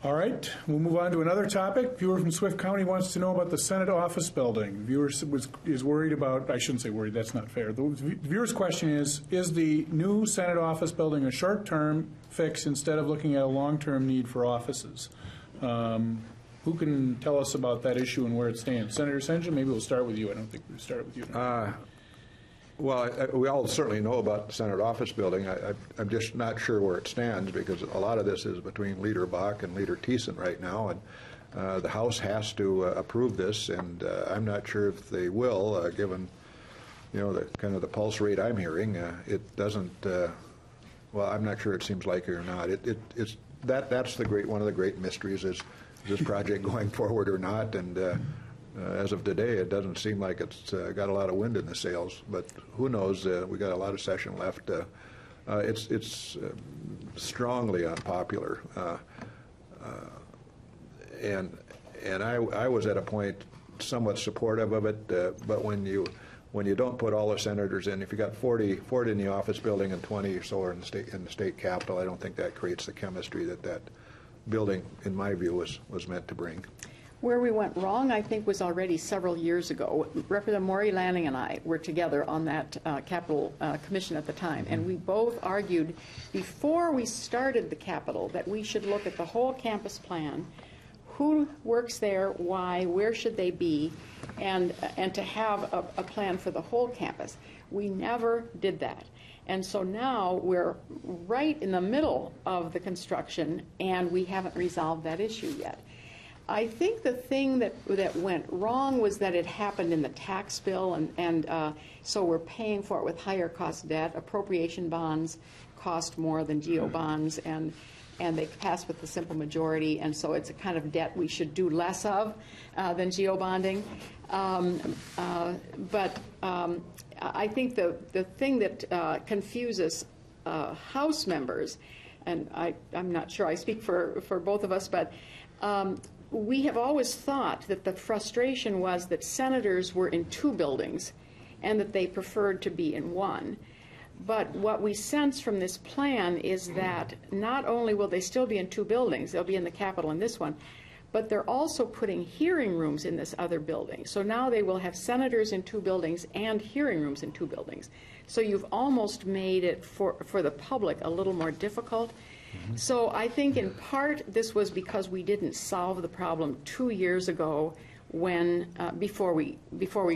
All right, we'll move on to another topic. Viewer from Swift County wants to know about the Senate office building. Viewer is worried about, I shouldn't say worried, that's not fair. The viewer's question is the new Senate office building a short-term fix instead of looking at a long-term need for offices? Who can tell us about that issue and where it stands? Senator Senja, maybe we'll start with you. I don't think we've started with you. Well, we all certainly know about the Senate office building. I'm just not sure where it stands because a lot of this is between Leader Bach and Leader Thiessen right now, and the House has to approve this, and I'm not sure if they will, given the kind of the pulse rate I'm hearing. It doesn't. Well, I'm not sure it seems likely or not. That's one of the great mysteries is this project going forward or not, and. As of today, it doesn't seem like it's got a lot of wind in the sails, but who knows? We got a lot of session left. It's strongly unpopular, and I was at a point somewhat supportive of it. But when you don't put all the senators in, if you got 40 in the office building and 20 or so are in the state capitol, I don't think that creates the chemistry that building, in my view, was meant to bring. Where we went wrong, I think, was already several years ago. Representative Maury Lanning and I were together on that Capitol Commission at the time, and we both argued before we started the Capitol that we should look at the whole campus plan, who works there, why, where should they be, and to have a plan for the whole campus. We never did that. And so now we're right in the middle of the construction, and we haven't resolved that issue yet. I think the thing that went wrong was that it happened in the tax bill, and so we're paying for it with higher cost debt. Appropriation bonds cost more than GO bonds, and they pass with the simple majority, and so it's a kind of debt we should do less of than GO bonding. But I think the thing that confuses House members, and I'm not sure I speak for both of us, but we have always thought that the frustration was that senators were in two buildings and that they preferred to be in one. But what we sense from this plan is that not only will they still be in two buildings, they'll be in the Capitol in this one, but they're also putting hearing rooms in this other building. So now they will have senators in two buildings and hearing rooms in two buildings. So you've almost made it for the public a little more difficult. So I think in part this was because we didn't solve the problem 2 years ago when before we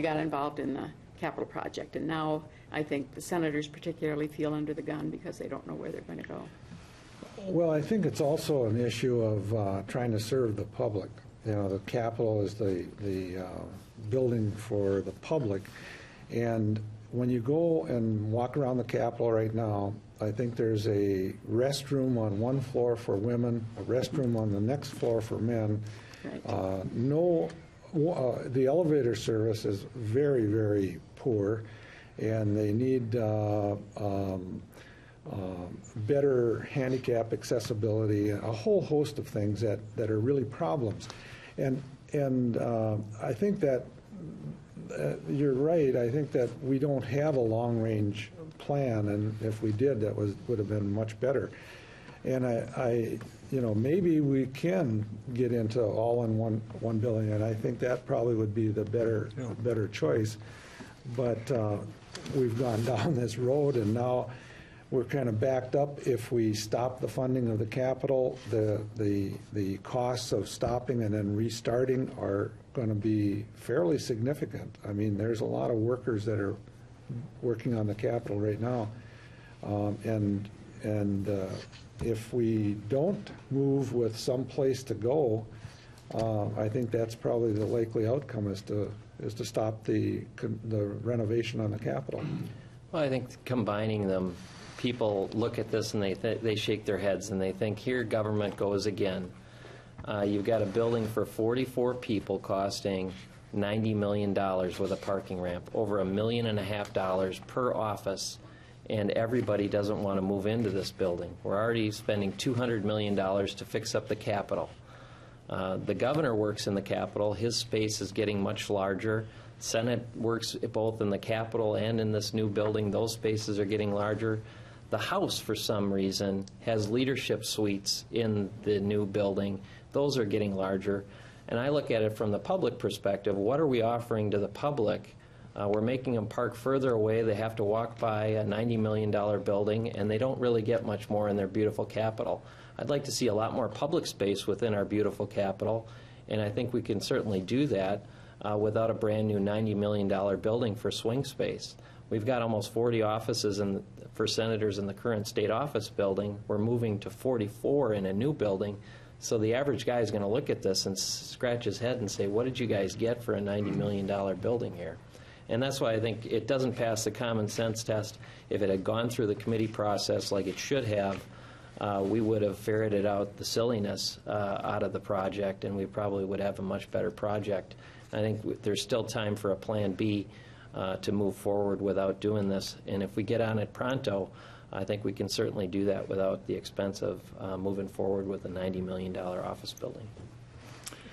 got involved in the Capitol project, and now I think the senators particularly feel under the gun because they don't know where they're going to go. Well, I think it's also an issue of trying to serve the public. The Capitol is the building for the public, and when you go and walk around the Capitol right now, I think there's a restroom on one floor for women, a restroom on the next floor for men. Right. The elevator service is very, very poor, and they need better handicap accessibility, a whole host of things that are really problems. And I think that you're right. I think that we don't have a long-range plan, and if we did, that would have been much better. And I maybe we can get into all in one building, and I think that probably would be the better choice. But we've gone down this road, and now we're kind of backed up. If we stop the funding of the Capitol, the costs of stopping and then restarting are going to be fairly significant. I mean, there's a lot of workers that are working on the Capitol right now, and if we don't move with some place to go, I think that's probably the likely outcome is to stop the renovation on the Capitol. Well, I think combining them, people look at this and they shake their heads and they think, here government goes again. You've got a building for 44 people costing $90 million with a parking ramp, over $1.5 million per office, and everybody doesn't want to move into this building. We're already spending $200 million to fix up the Capitol. The governor works in the Capitol. His space is getting much larger. Senate works both in the Capitol and in this new building. Those spaces are getting larger. The house, for some reason, has leadership suites in the new building. Those are getting larger. And I look at it from the public perspective. What are we offering to the public? We're making them park further away. They have to walk by a $90 million building, and they don't really get much more in their beautiful capital. I'd like to see a lot more public space within our beautiful capital, and I think we can certainly do that without a brand new $90 million building for swing space. We've got almost 40 offices for senators in the current state office building. We're moving to 44 in a new building. So the average guy is going to look at this and scratch his head and say, what did you guys get for a $90 million building here? And that's why I think it doesn't pass the common sense test. If it had gone through the committee process like it should have, we would have ferreted out the silliness out of the project, and we probably would have a much better project. I think there's still time for a Plan B to move forward without doing this. And if we get on it pronto, I think we can certainly do that without the expense of moving forward with a $90 million office building.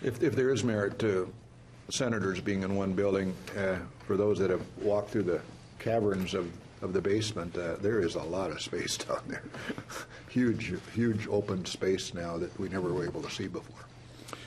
If there is merit to senators being in one building, for those that have walked through the caverns of the basement, there is a lot of space down there. Huge open space now that we never were able to see before.